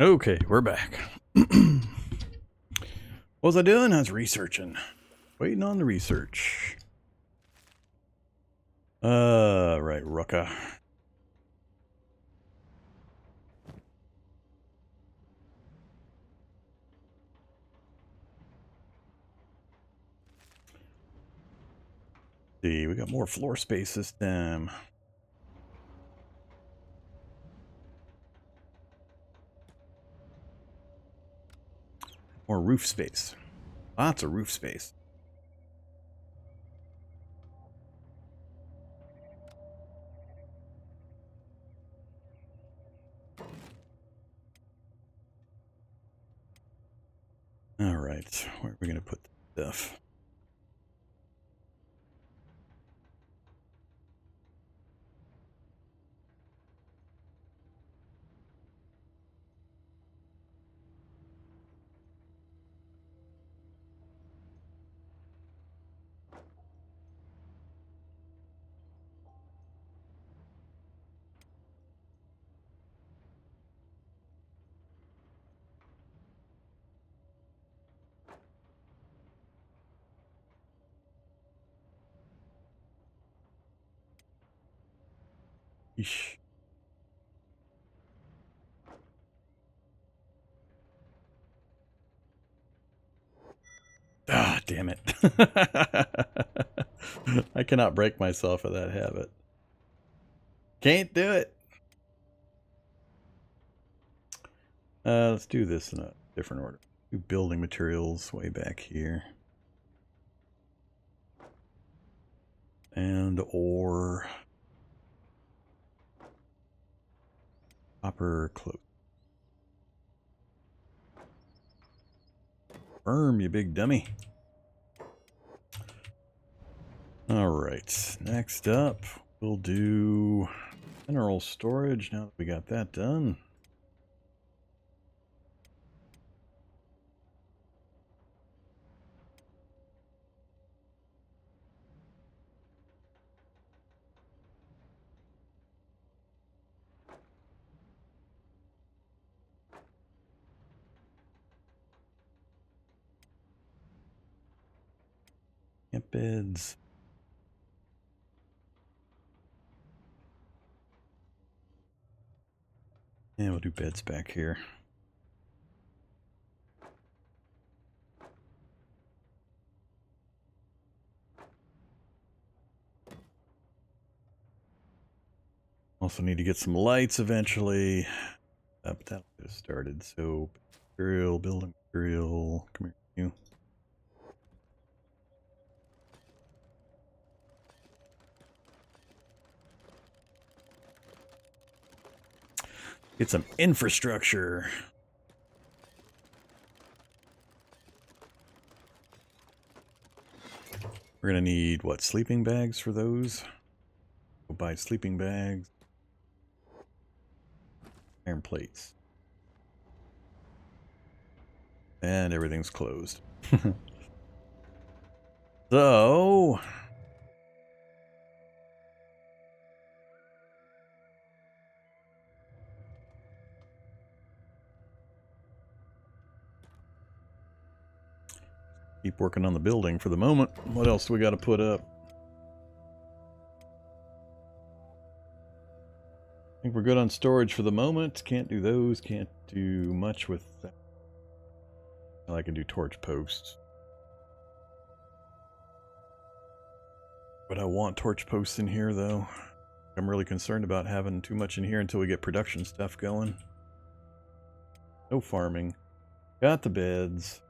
Okay, we're back. What was I doing? I was researching. Waiting on the research. Right, Rucka. See, we got more floor space this time. More roof space. Lots of roof space. All right, where are we going to put the stuff? Eesh. Ah, damn it. I cannot break myself of that habit. Can't do it. Let's do this in a different order. Do building materials way back here. And or copper close. Firm, you big dummy. All right, next up, we'll do mineral storage now that we got that done. Camp beds. And we'll do beds back here. Also need to get some lights eventually. But that'll get us started. So material, building material, come here, you. Get some infrastructure. We're gonna need what, sleeping bags for those? We'll buy sleeping bags. Iron plates. And everything's closed. So keep working on the building for the moment. What else do we got to put up? I think we're good on storage for the moment. Can't do those. Can't do much with that. I can do torch posts. But I want torch posts in here, though. I'm really concerned about having too much in here until we get production stuff going. No farming. Got the beds.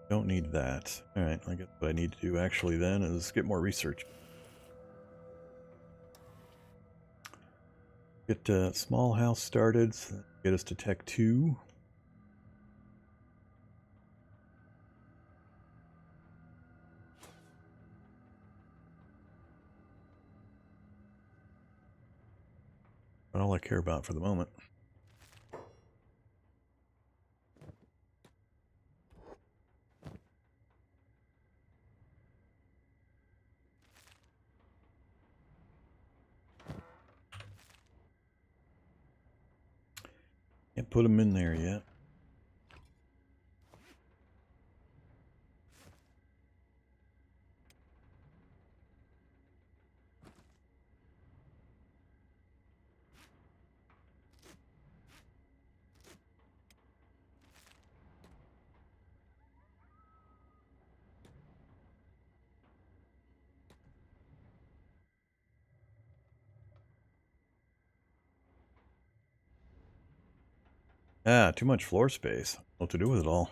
Don't need that. Alright, I guess what I need to do actually then is get more research. Get a small house started, so get us to Tech 2. That's all I care about for the moment. put them in there yet. Ah, too much floor space. What to do with it all?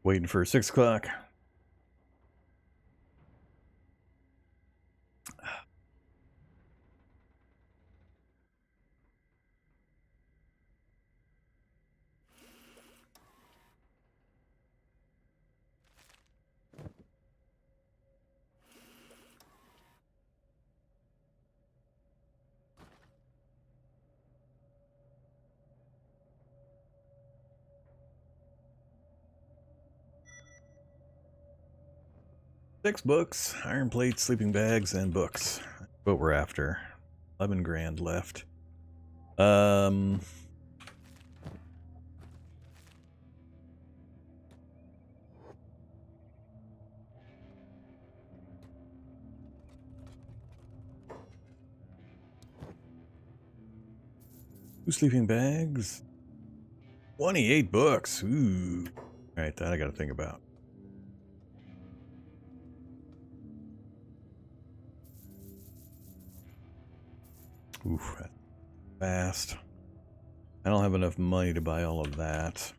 Waiting for 6 o'clock. Six books, iron plates, sleeping bags, and books. That's what we're after. 11 grand left. Two sleeping bags. 28 books. Ooh. Alright, that I gotta think about. Oof, that's fast. I don't have enough money to buy all of that.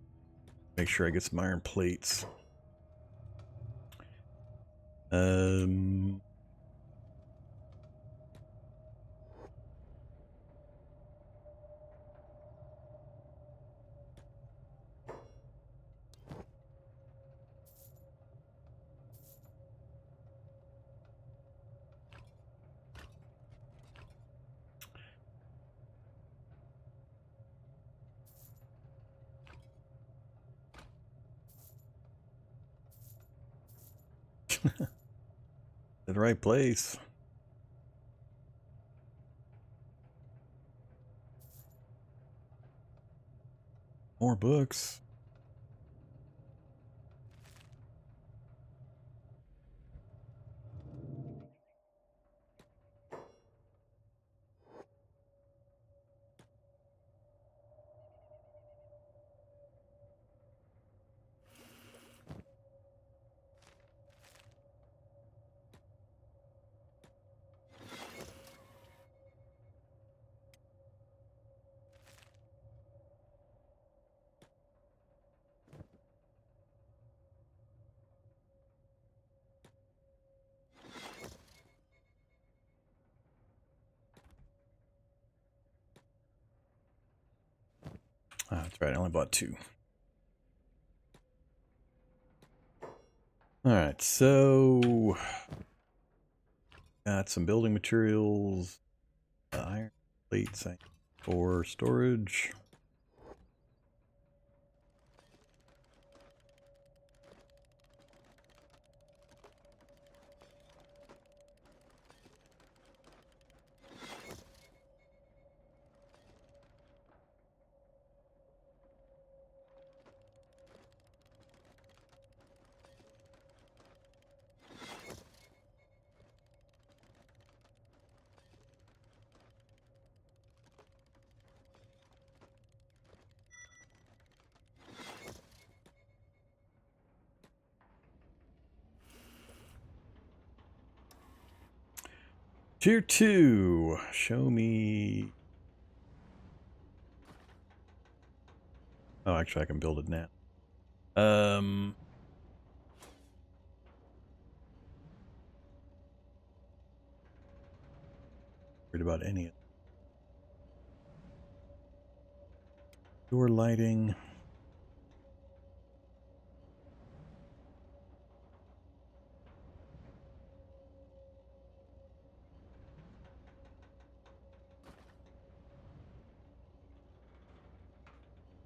Make sure I get some iron plates. The right place. More books. Oh, that's right, I only bought 2. Alright, so got some building materials, iron plates for storage. Tier 2, show me. Oh, actually I can build it now. Worried about any of door lighting.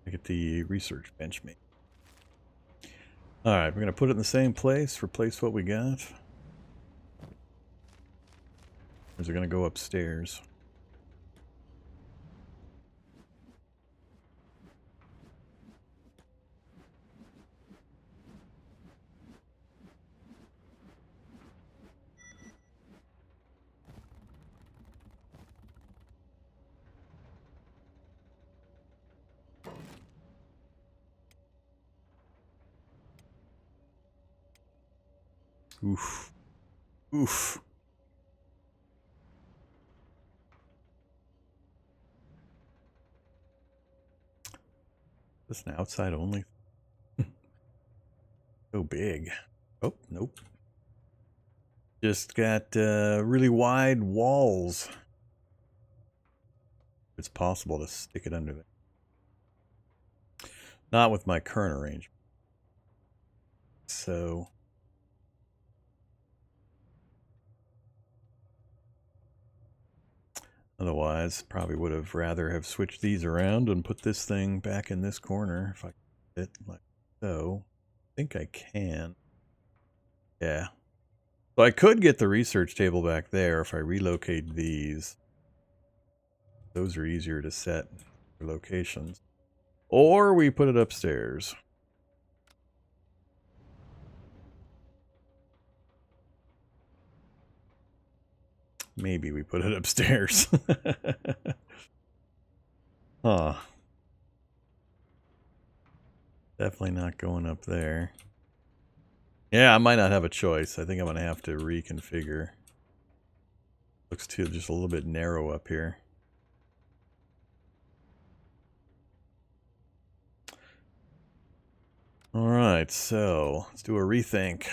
I get the research bench made. Alright, we're going to put it in the same place, replace what we got. Or is it going to go upstairs? Oof. Oof. Is this an outside only? So big. Oh, nope. Just got really wide walls. It's possible to stick it under there. Not with my current arrangement. So otherwise, probably would have rather have switched these around and put this thing back in this corner if I could fit like so. I think I can. Yeah. So I could get the research table back there if I relocate these. Those are easier to set for locations. Or we put it upstairs. Maybe we put it upstairs. Huh. Definitely not going up there. Yeah, I might not have a choice. I think I'm going to have to reconfigure. Looks too just a little bit narrow up here. All right, so let's do a rethink.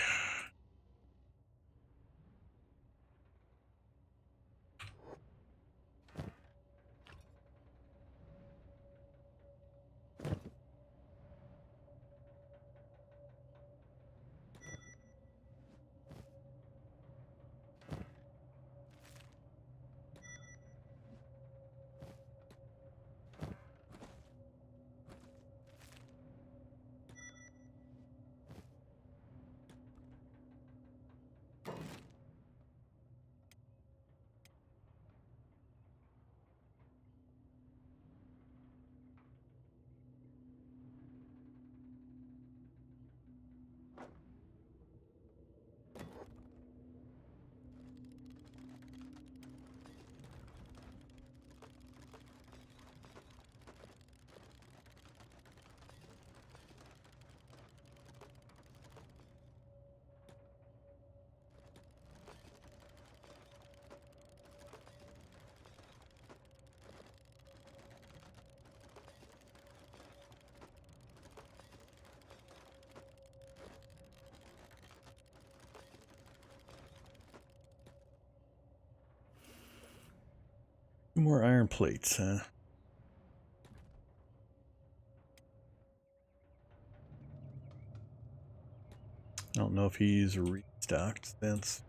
More iron plates, huh? I don't know if he's restocked since.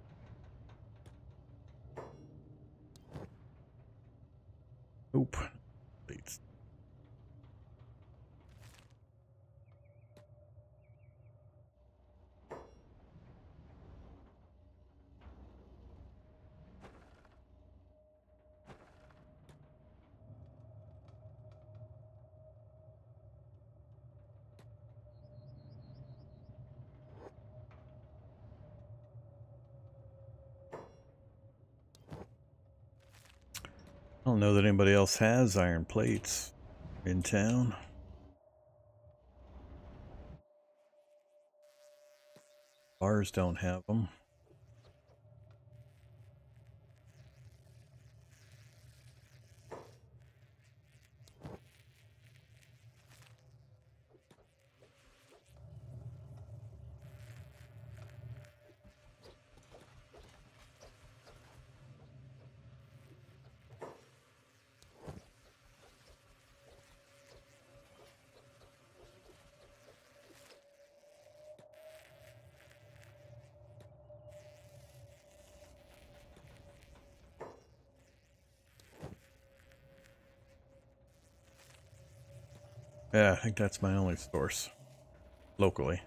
Nope. Plates. I don't know that anybody else has iron plates in town. Bars don't have them. Yeah, I think that's my only source locally.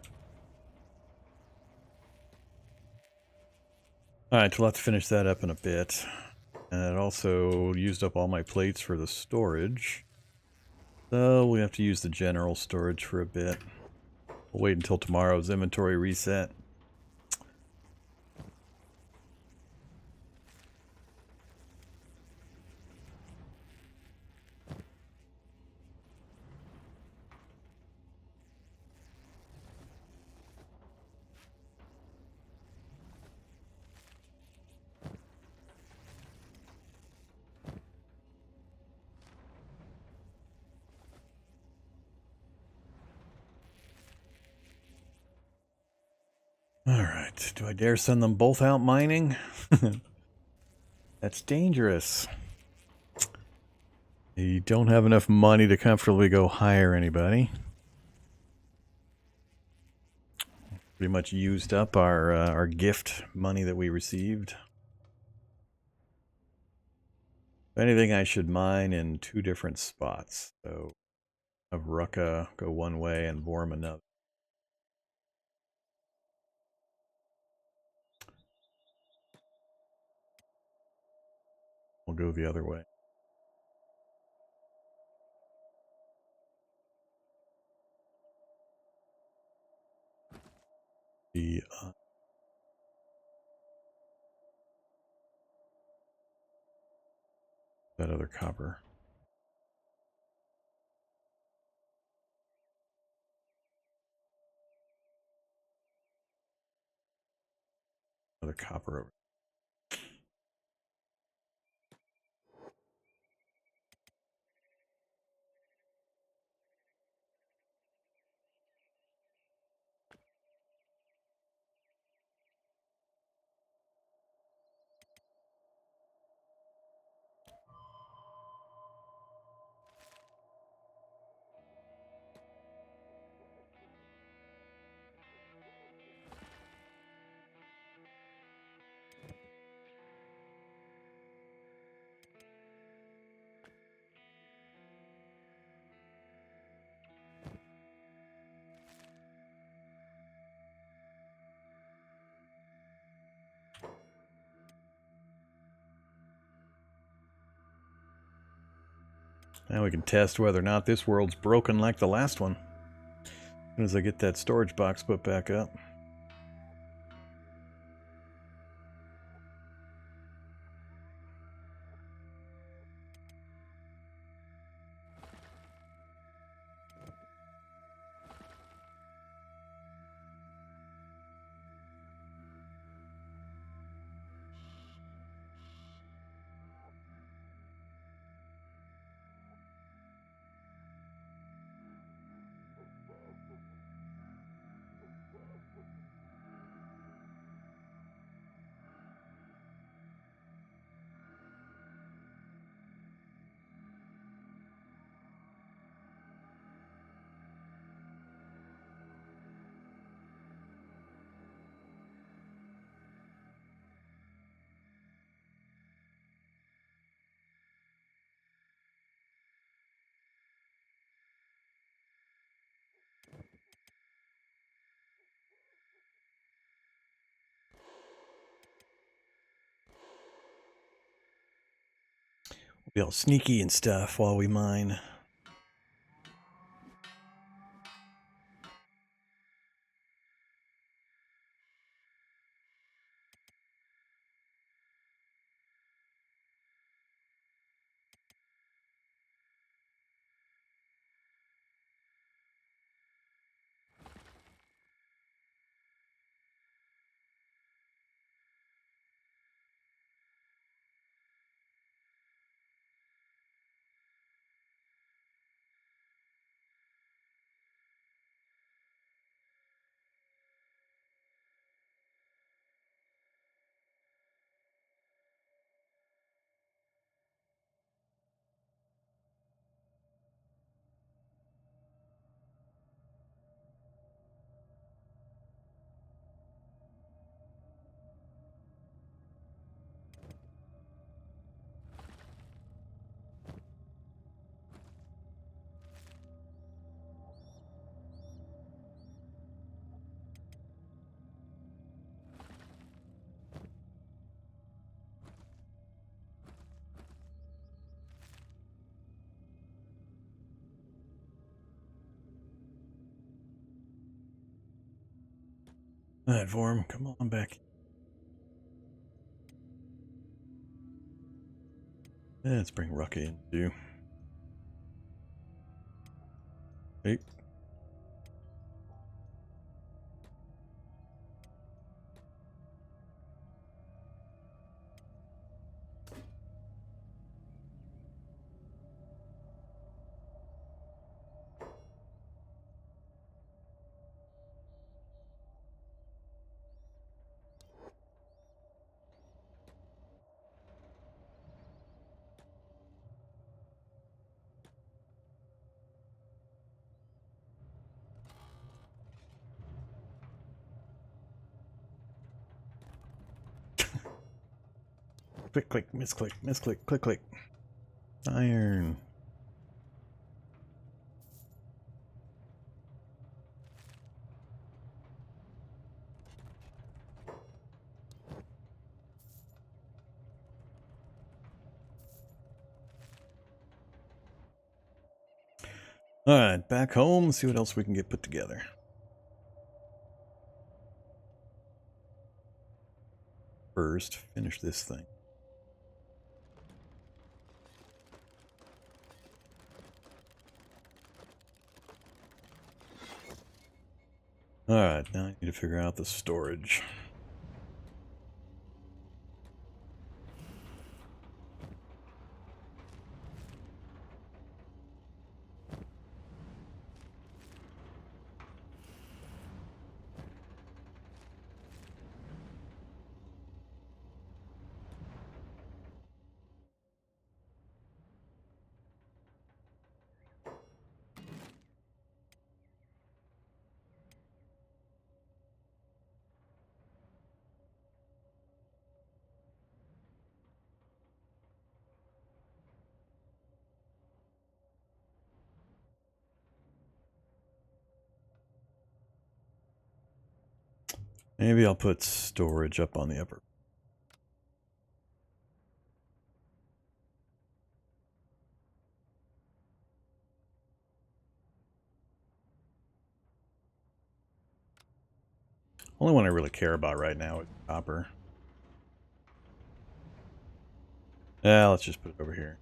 Alright, so we'll have to finish that up in a bit. And it also used up all my plates for the storage. So we have to use the general storage for a bit. We'll wait until tomorrow's inventory reset. Alright, do I dare send them both out mining? That's dangerous. You don't have enough money to comfortably go hire anybody. Pretty much used up our gift money that we received. If anything, I should mine in 2 different spots. So have Rucka go one way and Vorm another. We'll go the other way. The that other copper. Another copper over. Now we can test whether or not this world's broken like the last one. As soon as I get that storage box put back up. We'll be all sneaky and stuff while we mine. Alright, Vorm, come on back. Let's bring Rucka in too. Hey. Click, click, misclick, misclick, click, click. Iron. Alright, back home, see what else we can get put together. First, finish this thing. Alright, now I need to figure out the storage. Maybe I'll put storage up on the upper. Only one I really care about right now is copper. Yeah, let's just put it over here.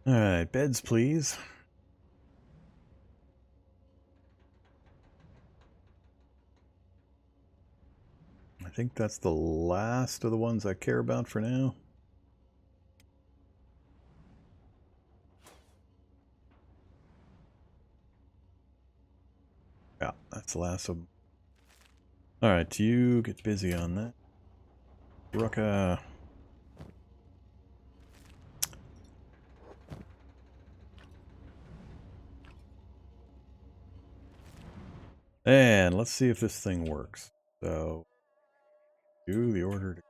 Alright, beds please. I think that's the last of the ones I care about for now. Yeah, that's the last of them. Alright, you get busy on that. Rucka. And let's see if this thing works. So, do the order to...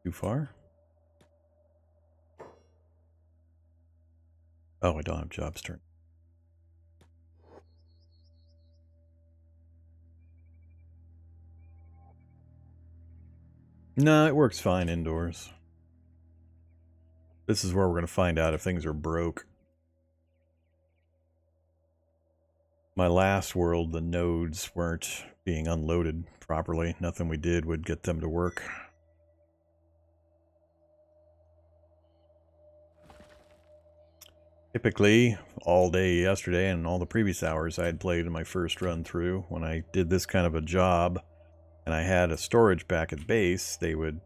Too far? Oh, I don't have jobs turn. No, it works fine indoors. This is where we're going to find out if things are broke. My last world, the nodes weren't being unloaded properly. Nothing we did would get them to work. Typically, all day yesterday and all the previous hours I had played in my first run through, when I did this kind of a job and I had a storage back at base, they would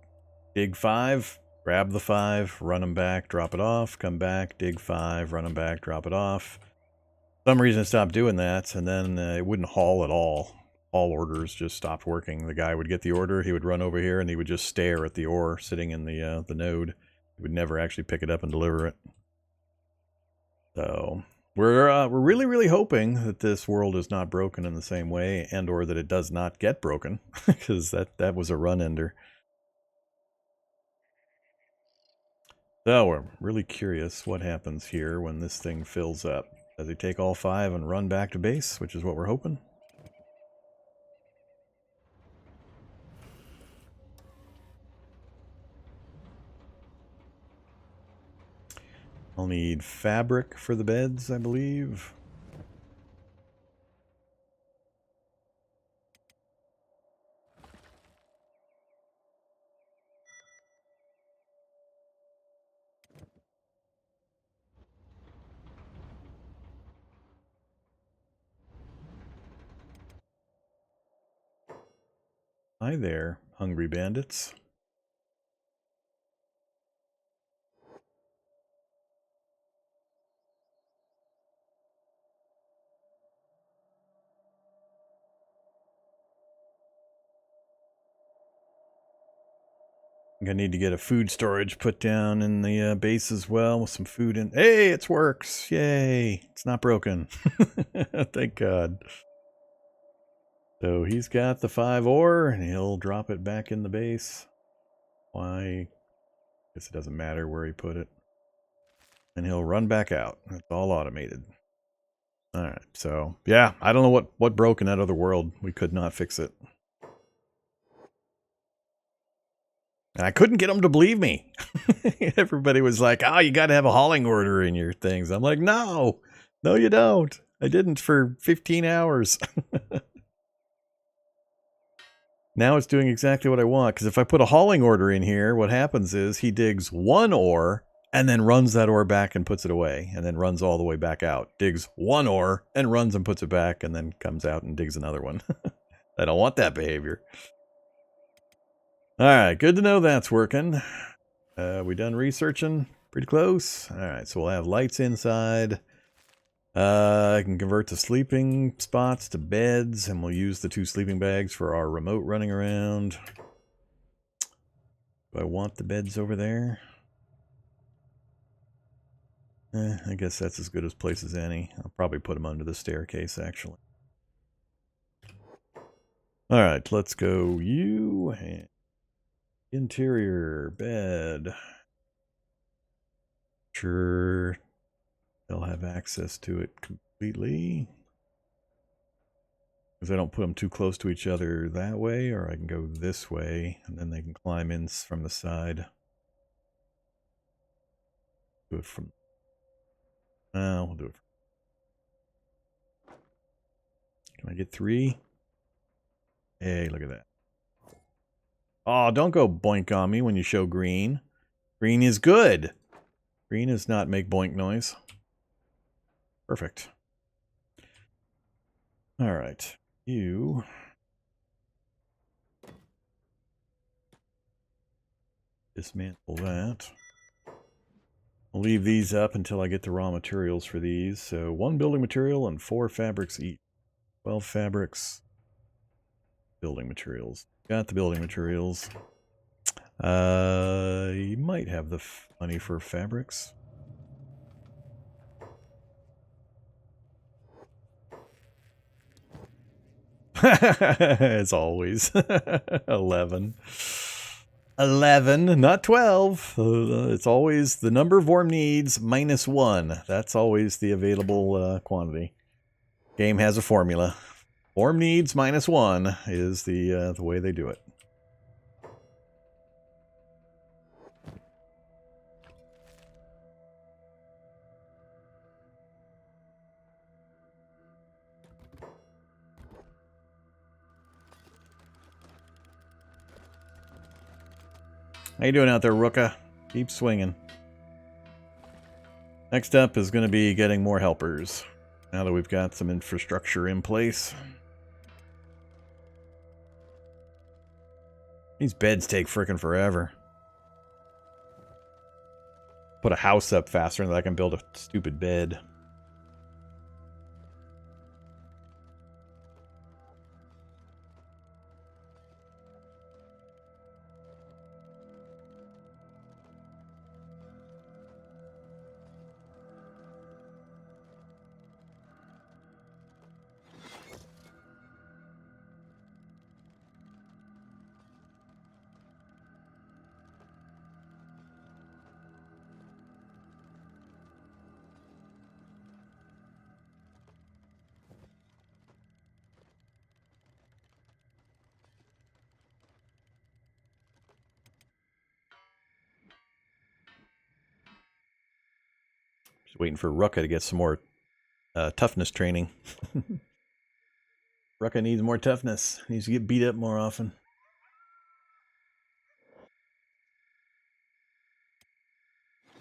dig 5, grab the 5, run them back, drop it off, come back, dig 5, run them back, drop it off. For some reason I stopped doing that, and then it wouldn't haul at all. All orders just stopped working. The guy would get the order, he would run over here, and he would just stare at the ore sitting in the node. He'd He would never actually pick it up and deliver it. So we're really, really hoping that this world is not broken in the same way, and or that it does not get broken, because that was a run ender. So we're really curious what happens here when this thing fills up. Does he take all 5 and run back to base, which is what we're hoping? I'll need fabric for the beds, I believe. Hi there, hungry bandits. I think I need to get a food storage put down in the base as well with some food in. Hey, it works! Yay! It's not broken. Thank God. So he's got the 5 ore, and he'll drop it back in the base. Why? I guess it doesn't matter where he put it. And he'll run back out. It's all automated. Alright, so yeah, I don't know what broke in that other world. We could not fix it. And I couldn't get them to believe me. Everybody was like, oh, you got to have a hauling order in your things. I'm like, no, you don't. I didn't for 15 hours. Now it's doing exactly what I want. Because if I put a hauling order in here, what happens is he digs 1 ore and then runs that ore back and puts it away. And then runs all the way back out. Digs 1 ore and runs and puts it back and then comes out and digs another one. I don't want that behavior. All right, good to know that's working. We done researching? Pretty close. All right, so we'll have lights inside. I can convert the sleeping spots to beds, and we'll use the 2 sleeping bags for our remote running around. Do I want the beds over there? I guess that's as good a place as any. I'll probably put them under the staircase, actually. All right, let's go you. Interior bed. Sure, they'll have access to it completely. Because I don't put them too close to each other that way, or I can go this way, and then they can climb in from the side. Do it from... we'll do it. Can I get 3? Hey, look at that. Oh, don't go boink on me when you show green. Green is good. Green does not make boink noise. Perfect. All right. You... dismantle that. I'll leave these up until I get the raw materials for these. So 1 building material and 4 fabrics each. 12 fabrics. Building materials. Got the building materials. You might have the money for fabrics. As always. 11. 11, not 12. It's always the number Vorm needs minus 1. That's always the available quantity. Game has a formula. Vorm needs minus 1 is the way they do it. How you doing out there, Rooka? Keep swinging. Next up is going to be getting more helpers. Now that we've got some infrastructure in place. These beds take frickin' forever. Put a house up faster than I can build a stupid bed. Just waiting for Rucka to get some more toughness training. Rucka needs more toughness. Needs to get beat up more often.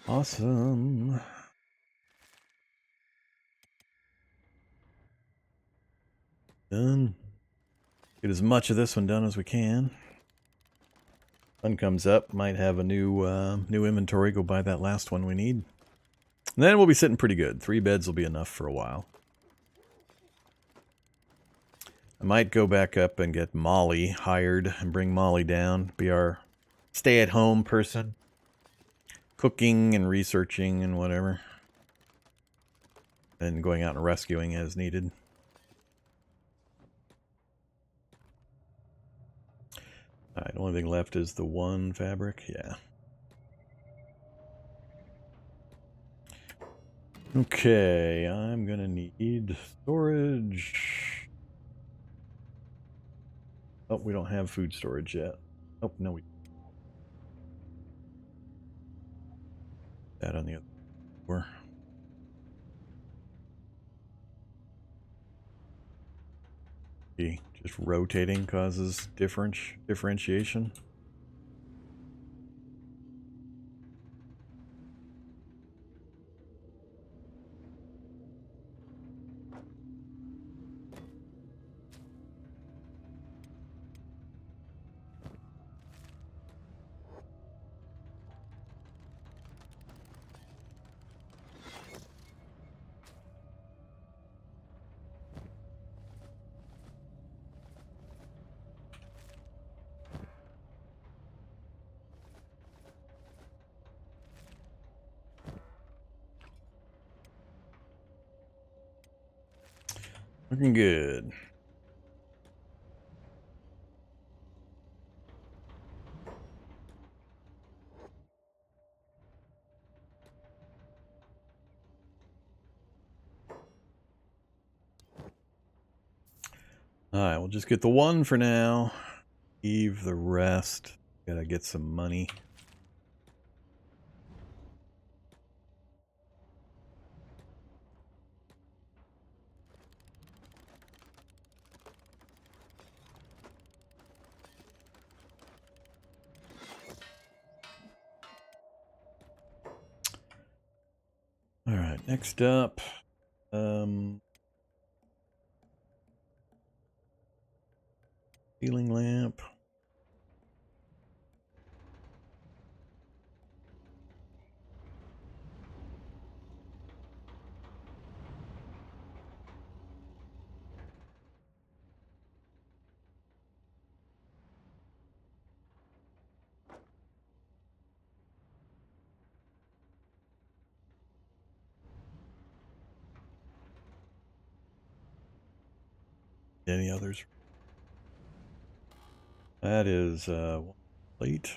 Awesome. Done. Get as much of this one done as we can. Sun comes up, might have a new inventory. Go buy that last one we need. And then we'll be sitting pretty good. 3 beds will be enough for a while. I might go back up and get Molly hired and bring Molly down. Be our stay-at-home person. Cooking and researching and whatever. And going out and rescuing as needed. Alright, the only thing left is the one fabric. Yeah. Okay, I'm gonna need storage. Oh, we don't have food storage yet. Oh, no, we... That on the other floor. Just rotating causes differentiation. Looking good. Alright, we'll just get the one for now. Leave the rest. Gotta get some money. Alright, next up. Ceiling lamp. Any others? That is one plate.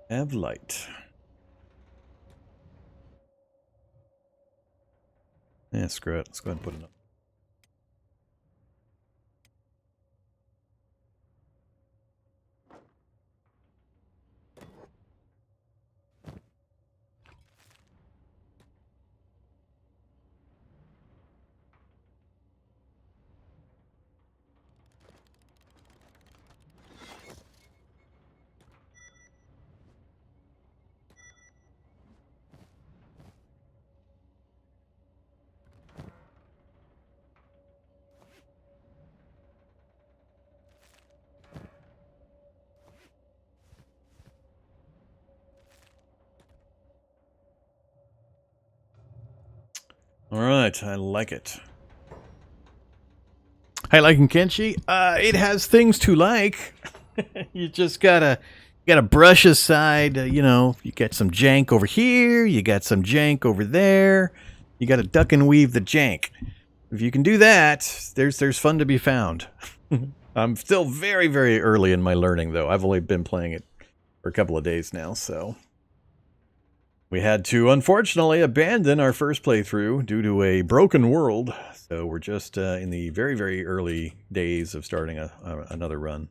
Have light. Yeah, screw it. Let's go ahead and put it up. All right, I like it. Hi, liking Kenshi. It has things to like. You just gotta brush aside. You know, you got some jank over here. You got some jank over there. You got to duck and weave the jank. If you can do that, there's fun to be found. I'm still very, very early in my learning, though. I've only been playing it for a couple of days now, so. We had to, unfortunately, abandon our first playthrough due to a broken world. So we're just in the very, very early days of starting another run.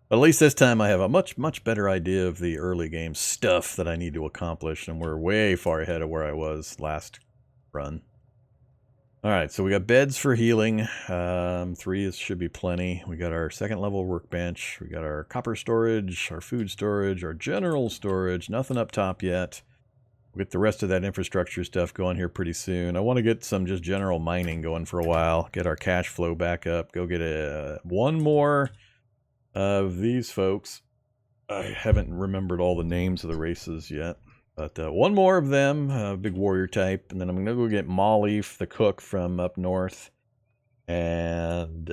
But at least this time I have a much, much better idea of the early game stuff that I need to accomplish. And we're way far ahead of where I was last run. Alright, so we got beds for healing. 3 should be plenty. We got our second level workbench. We got our copper storage, our food storage, our general storage. Nothing up top yet. We'll get the rest of that infrastructure stuff going here pretty soon. I want to get some just general mining going for a while. Get our cash flow back up. Go get one more of these folks. I haven't remembered all the names of the races yet. But one more of them, big warrior type, and then I'm going to go get Molly, the cook from up north. And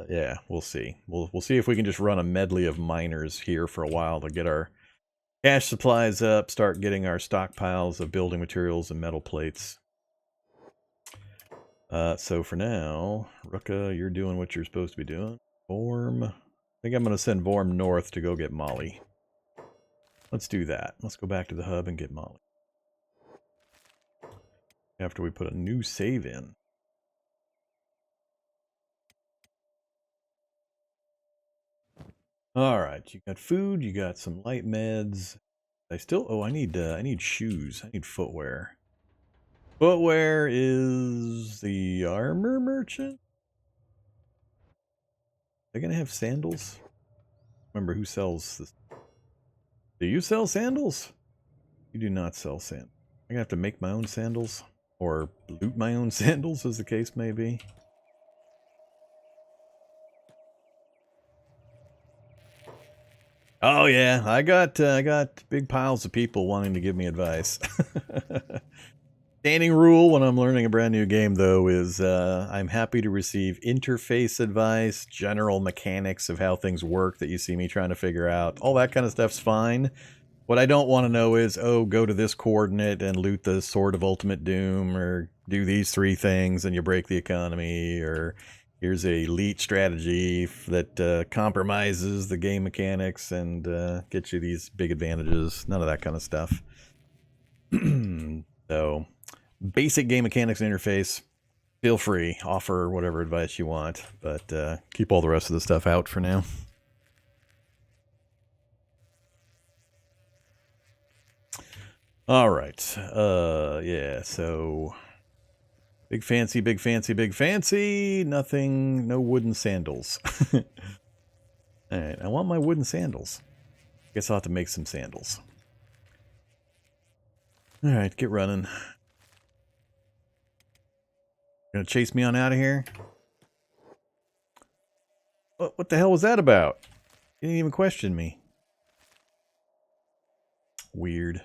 yeah, we'll see. We'll see if we can just run a medley of miners here for a while to get our cash supplies up, start getting our stockpiles of building materials and metal plates. So for now, Ruka, you're doing what you're supposed to be doing. Vorm. I think I'm going to send Vorm north to go get Molly. Let's do that. Let's go back to the hub and get Molly. After we put a new save in. Alright, you got food, you got some light meds. I need shoes. I need footwear. Footwear is the armor merchant? They're gonna have sandals? Remember who sells this? Do you sell sandals? You do not sell sandals. I'm gonna have to make my own sandals. Or loot my own sandals, as the case may be. Oh yeah, I got big piles of people wanting to give me advice. Standing rule when I'm learning a brand new game, though, is I'm happy to receive interface advice, general mechanics of how things work that you see me trying to figure out. All that kind of stuff's fine. What I don't want to know is, oh, go to this coordinate and loot the Sword of Ultimate Doom, or do these 3 things and you break the economy, or here's a Leet strategy that compromises the game mechanics and gets you these big advantages. None of that kind of stuff. So, basic game mechanics and interface, feel free. Offer whatever advice you want, but keep all the rest of the stuff out for now. All right. Yeah, so big fancy, big fancy, big fancy. Nothing, no wooden sandals. All right, I want my wooden sandals. Guess I'll have to make some sandals. All right, get running. Gonna chase me on out of here? What the hell was that about? You didn't even question me. Weird.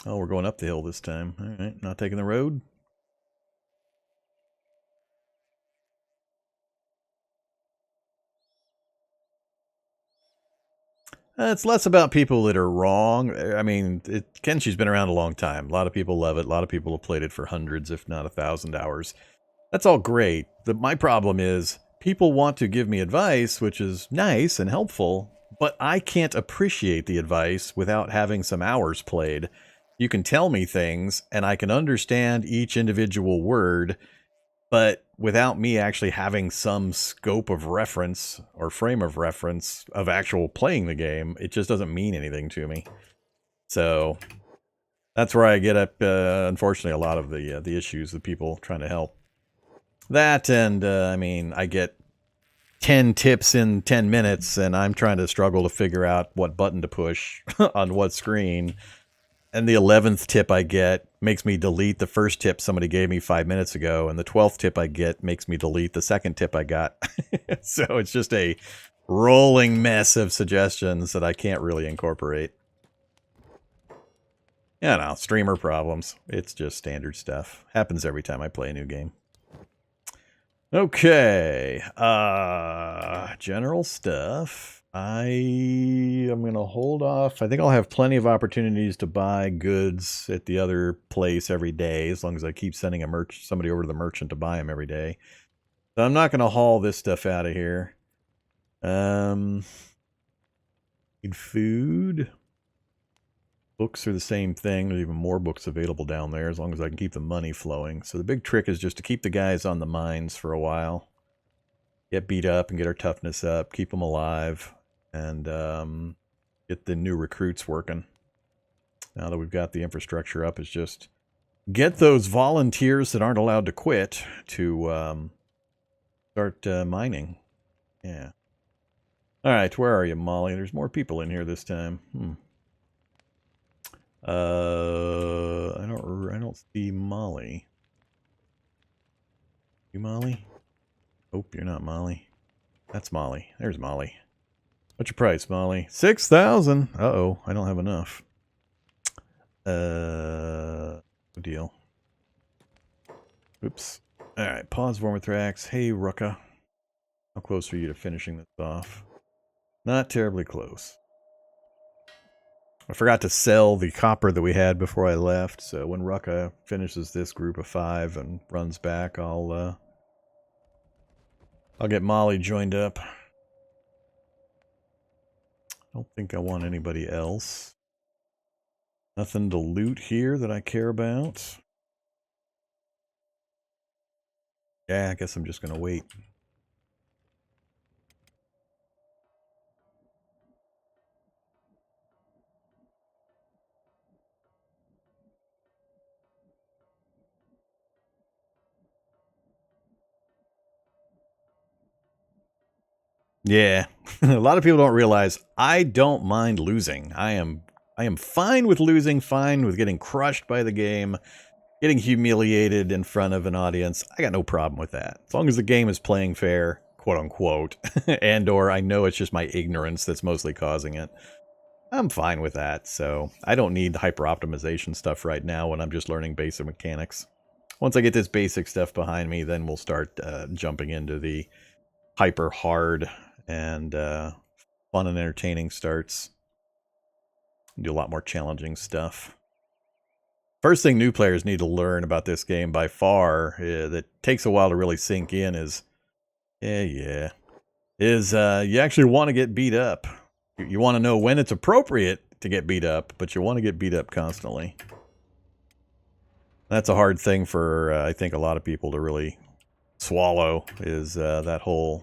Oh, we're going up the hill this time. All right, not taking the road. It's less about people that are wrong. I mean, Kenshi's been around a long time. A lot of people love it. A lot of people have played it for hundreds, if not 1,000 hours. That's all great. My problem is people want to give me advice, which is nice and helpful, but I can't appreciate the advice without having some hours played. You can tell me things, and I can understand each individual word, but without me actually having some scope of reference or frame of reference of actual playing the game, it just doesn't mean anything to me. So that's where I get up, unfortunately, a lot of the issues with people trying to help. That and, I mean, I get 10 tips in 10 minutes, and I'm trying to struggle to figure out what button to push on what screen. And the 11th tip I get makes me delete the first tip somebody gave me 5 minutes ago, and the 12th tip I get makes me delete the second tip I got. So it's just a rolling mess of suggestions that I can't really incorporate. You know, streamer problems. It's just standard stuff. Happens every time I play a new game. Okay. General stuff. I am going to hold off. I think I'll have plenty of opportunities to buy goods at the other place every day, as long as I keep sending somebody over to the merchant to buy them every day. So I'm not going to haul this stuff out of here. Need food. Books are the same thing. There's even more books available down there as long as I can keep the money flowing. So the big trick is just to keep the guys on the mines for a while. Get beat up and get our toughness up. Keep them alive. And get the new recruits working. Now that we've got the infrastructure up, it's just get those volunteers that aren't allowed to quit to start mining. Yeah. All right, where are you, Molly? There's more people in here this time. I don't see Molly. You Molly? Hope you're not Molly. That's Molly. There's Molly. What's your price, Molly? 6,000. Uh-oh, I don't have enough. No deal. Oops. All right, pause Vormithrax. Hey, Rucka. How close are you to finishing this off? Not terribly close. I forgot to sell the copper that we had before I left, so when Rucka finishes this group of 5 and runs back, I'll get Molly joined up. I don't think I want anybody else. Nothing to loot here that I care about. Yeah, I guess I'm just gonna wait. Yeah, a lot of people don't realize I don't mind losing. I am fine with losing, fine with getting crushed by the game, getting humiliated in front of an audience. I got no problem with that. As long as the game is playing fair, quote unquote, and or I know it's just my ignorance that's mostly causing it. I'm fine with that, so I don't need hyper optimization stuff right now when I'm just learning basic mechanics. Once I get this basic stuff behind me, then we'll start jumping into the hyper hard and fun and entertaining starts. Do a lot more challenging stuff. First thing new players need to learn about this game by far, that takes a while to really sink in, is you actually want to get beat up. You want to know when it's appropriate to get beat up, but you want to get beat up constantly. That's a hard thing for, I think, a lot of people to really swallow, is that whole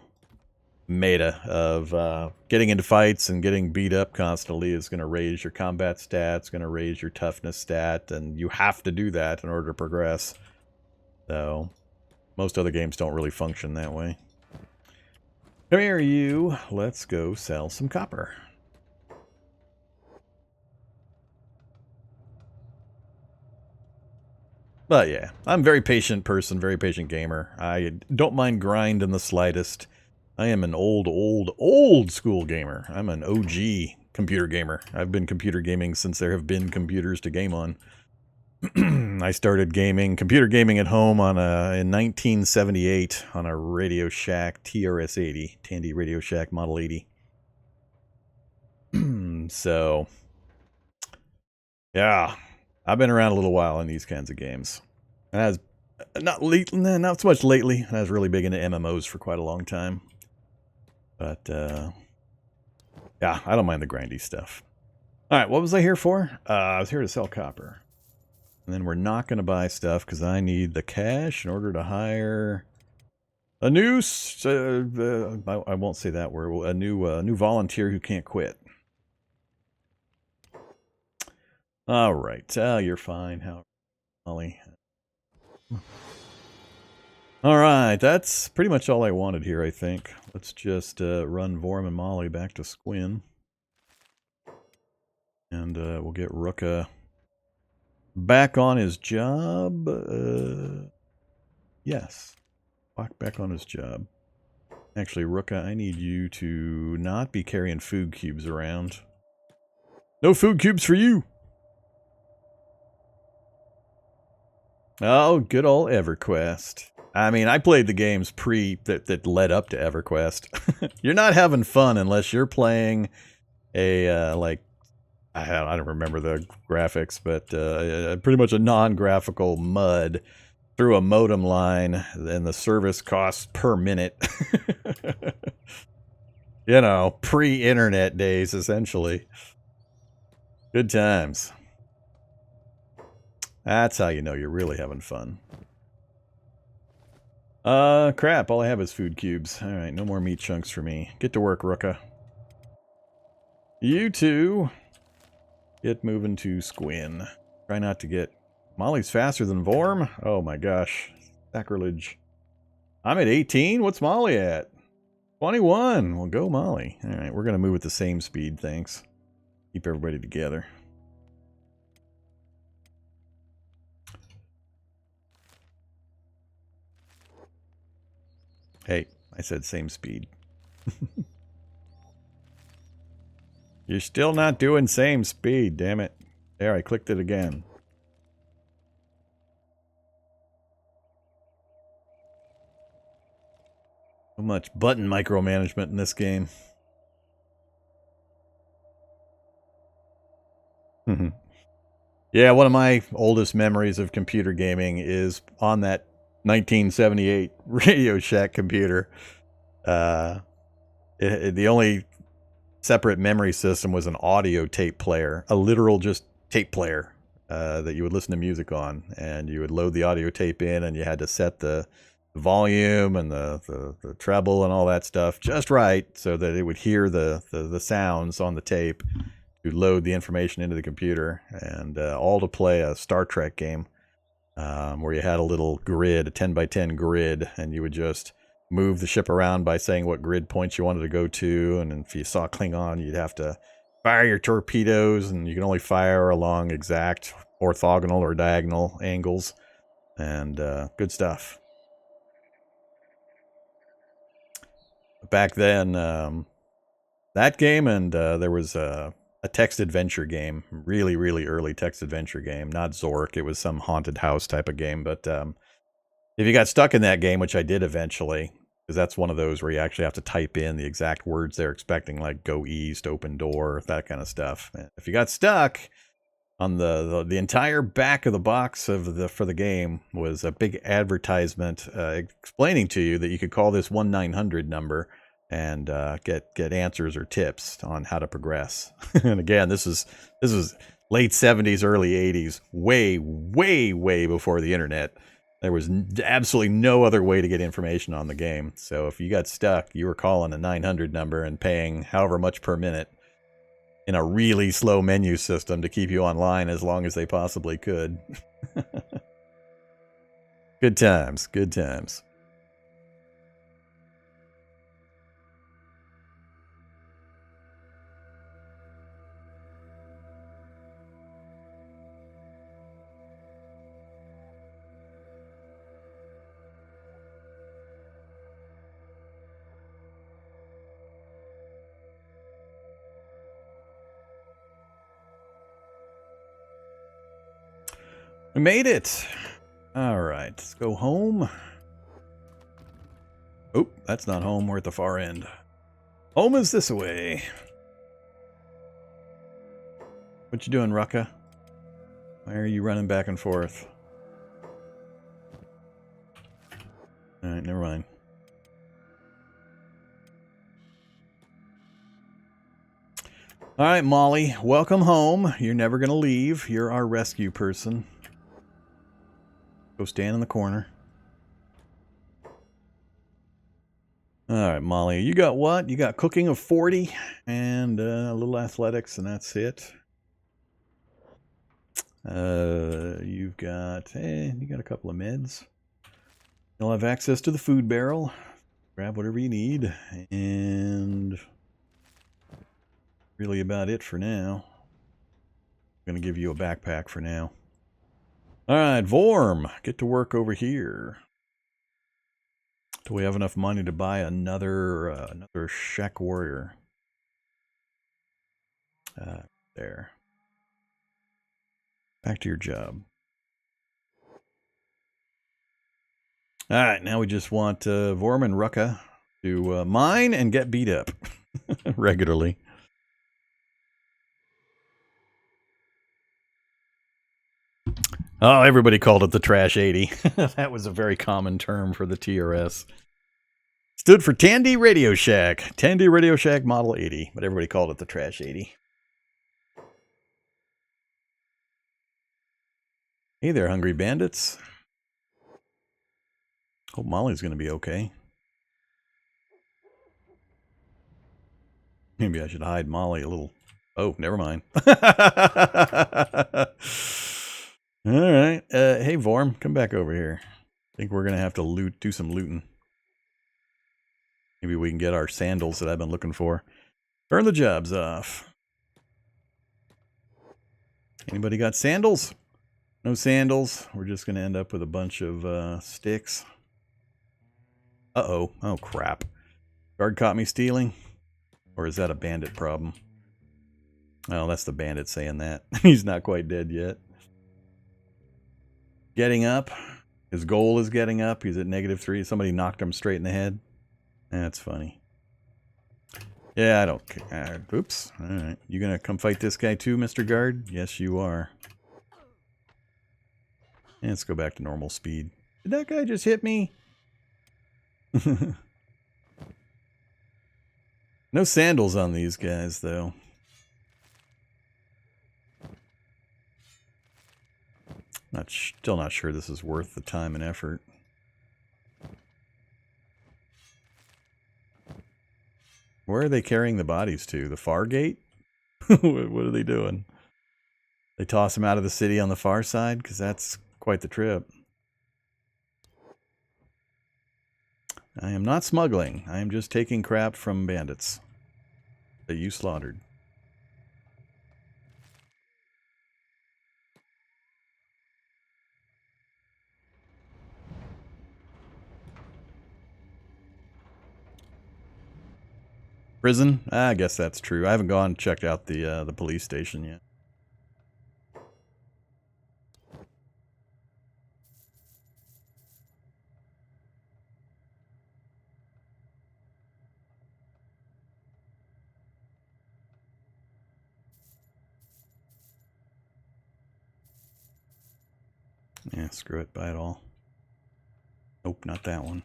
meta of getting into fights and getting beat up constantly is going to raise your combat stats, going to raise your toughness stat, and you have to do that in order to progress. So, most other games don't really function that way. Come here, you. Let's go sell some copper. But yeah, I'm a very patient person, very patient gamer. I don't mind grind in the slightest. I am an old school gamer. I'm an OG computer gamer. I've been computer gaming since there have been computers to game on. I started computer gaming at home in 1978 on a Radio Shack TRS-80, Tandy Radio Shack Model 80. So, yeah, I've been around a little while in these kinds of games. And I was not so much lately. I was really big into MMOs for quite a long time. But, yeah, I don't mind the grindy stuff. All right, what was I here for? I was here to sell copper. And then we're not going to buy stuff because I need the cash in order to hire a new, I won't say that word, a new volunteer who can't quit. All right, you're fine. How, Molly? All right, that's pretty much all I wanted here, I think. Let's just run Vorm and Molly back to Squin. And we'll get Rucka back on his job. Yes. Back on his job. Actually, Rucka, I need you to not be carrying food cubes around. No food cubes for you! Oh, good old EverQuest. I mean, I played the games that led up to EverQuest. You're not having fun unless you're playing a, like, I don't remember the graphics, but pretty much a non-graphical mud through a modem line, and the service costs per minute. You know, pre-internet days, essentially. Good times. That's how you know you're really having fun. Crap. All I have is food cubes. Alright, no more meat chunks for me. Get to work, Rooka. You two. Get moving to Squin. Try not to get... Molly's faster than Vorm? Oh my gosh. Sacrilege. I'm at 18? What's Molly at? 21. Well, go Molly. Alright, we're going to move at the same speed, thanks. Keep everybody together. Hey, I said same speed. You're still not doing same speed, damn it. There, I clicked it again. So much button micromanagement in this game. Yeah, one of my oldest memories of computer gaming is on that 1978 Radio Shack computer. The only separate memory system was an audio tape player, a literal just tape player that you would listen to music on, and you would load the audio tape in, and you had to set the volume and the treble and all that stuff just right so that it would hear the sounds on the tape to load the information into the computer, and all to play a Star Trek game where you had a little grid, a 10 by 10 grid, and you would just move the ship around by saying what grid points you wanted to go to, and if you saw Klingon, you'd have to fire your torpedoes, and you can only fire along exact orthogonal or diagonal angles, and good stuff. Back then, that game, and there was a text adventure game, really, really early text adventure game, not Zork, it was some haunted house type of game, but if you got stuck in that game, which I did eventually, because that's one of those where you actually have to type in the exact words they're expecting, like go east, open door, that kind of stuff. And if you got stuck, on the entire back of the box of for the game was a big advertisement explaining to you that you could call this 1-900 number and get answers or tips on how to progress. And again, this was late 70s, early 80s, way before the internet. There was absolutely no other way to get information on the game. So if you got stuck, you were calling a 900 number and paying however much per minute in a really slow menu system to keep you online as long as they possibly could. Good times, good times. We made it. All right, let's go home. Oh, that's not home. We're at the far end. Home is this way. What you doing, Rucka? Why are you running back and forth? All right, never mind. All right, Molly, welcome home. You're never going to leave. You're our rescue person. Go stand in the corner. All right, Molly, you got what? You got cooking of 40 and a little athletics, and that's it. You've got, you got a couple of meds. You'll have access to the food barrel. Grab whatever you need, and really about it for now. I'm going to give you a backpack for now. All right, Vorm, get to work over here. Do we have enough money to buy another Shack Warrior? There. Back to your job. All right, now we just want Vorm and Rucka to mine and get beat up regularly. Oh, everybody called it the Trash 80. That was a very common term for the TRS. Stood for Tandy Radio Shack. Tandy Radio Shack Model 80. But everybody called it the Trash 80. Hey there, hungry bandits. Hope Molly's gonna be okay. Maybe I should hide Molly a little. Oh, never mind. Alright. Hey, Vorm, come back over here. I think we're gonna have to do some looting. Maybe we can get our sandals that I've been looking for. Turn the jobs off. Anybody got sandals? No sandals. We're just gonna end up with a bunch of sticks. Uh-oh. Oh, crap. Guard caught me stealing? Or is that a bandit problem? Oh, that's the bandit saying that. He's not quite dead yet. Getting up. His goal is getting up. He's at -3. Somebody knocked him straight in the head. That's funny. Yeah, I don't care. Oops. Alright. You gonna come fight this guy too, Mr. Guard? Yes, you are. And let's go back to normal speed. Did that guy just hit me? No sandals on these guys, though. Still not sure this is worth the time and effort. Where are they carrying the bodies to? The far gate? What are they doing? They toss them out of the city on the far side? Because that's quite the trip. I am not smuggling. I am just taking crap from bandits that you slaughtered. Prison? I guess that's true. I haven't gone and checked out the police station yet. Yeah, screw it. Buy it all. Nope, not that one.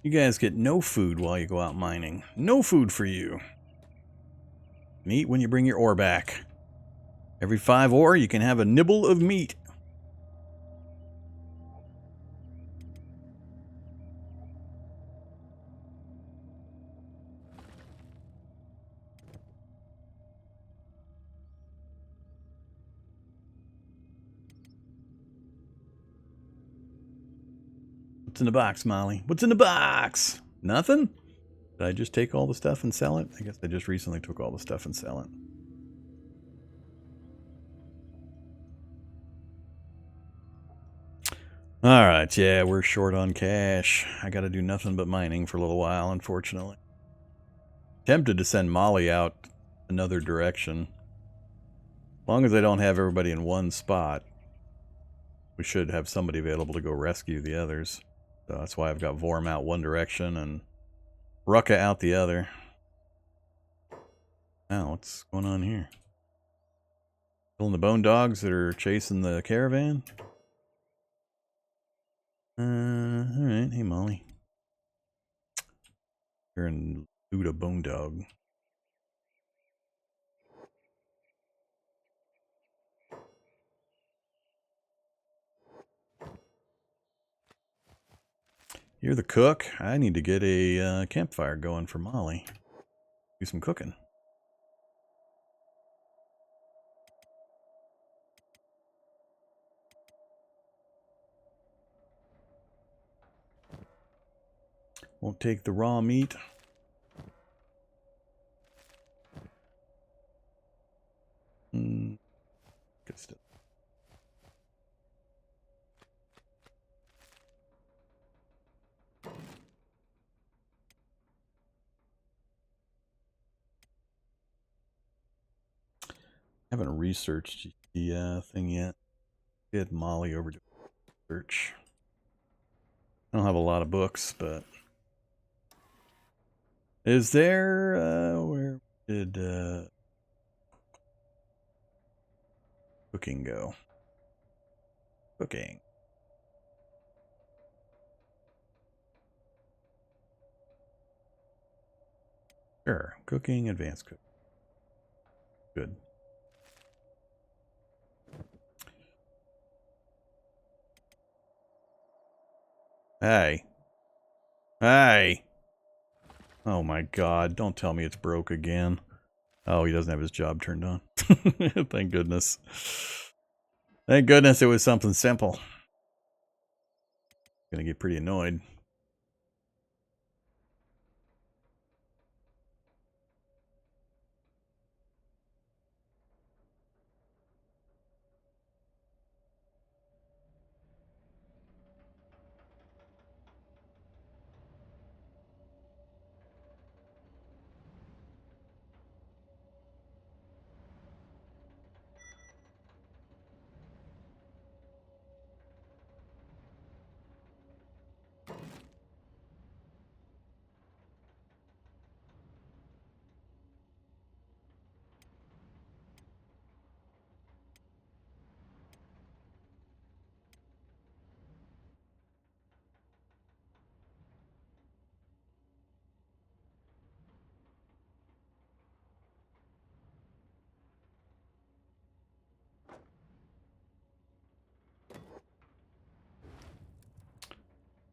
You guys get no food while you go out mining. No food for you. You can eat when you bring your ore back. Every 5 ore, you can have a nibble of meat. What's in the box, Molly? What's in the box? Nothing? Did I just take all the stuff and sell it? I guess I just recently took all the stuff and sell it. Alright, yeah, we're short on cash. I gotta do nothing but mining for a little while, unfortunately. Tempted to send Molly out another direction. As long as I don't have everybody in one spot, we should have somebody available to go rescue the others. So that's why I've got Vorm out one direction and Rucka out the other. Now, what's going on here? Killing the bone dogs that are chasing the caravan? Alright. Hey, Molly. You're in loot a bone dog. You're the cook. I need to get a campfire going for Molly. Do some cooking. Won't take the raw meat. Good stuff. I haven't researched the thing yet. Get Molly over to research. I don't have a lot of books, but is there where did cooking go? Cooking. Sure. Cooking, advanced cooking. Good. Hey. Hey. Oh my god, don't tell me it's broke again. Oh, he doesn't have his job turned on. Thank goodness. Thank goodness it was something simple. Gonna get pretty annoyed.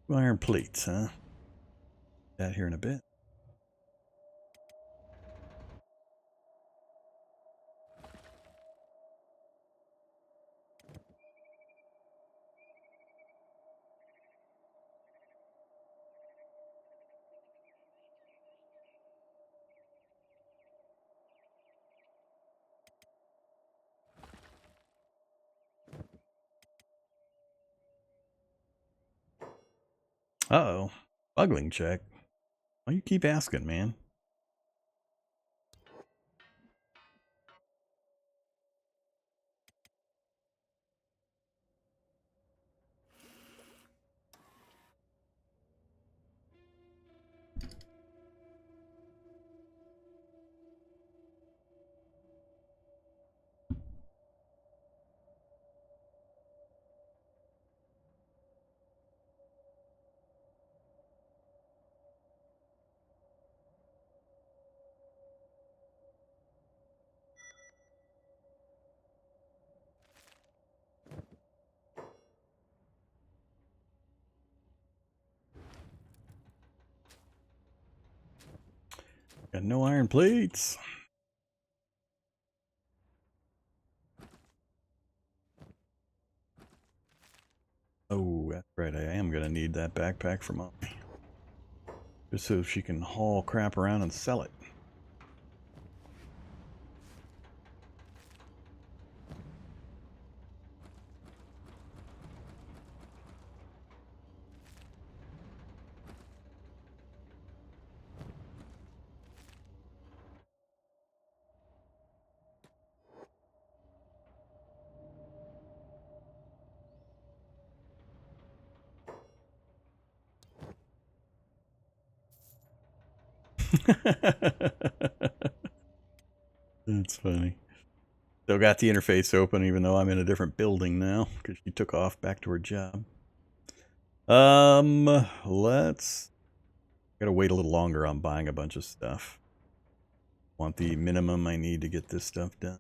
Iron plates, huh? That here in a bit. Uh-oh. Buggling check. Why you keep asking, man? Got no iron plates. Oh, that's right. I am going to need that backpack for Mommy. Just so she can haul crap around and sell it. That's funny. Still got the interface open even though I'm in a different building now because she took off back to her job. Let's... Gotta wait a little longer on buying a bunch of stuff. Want the minimum I need to get this stuff done.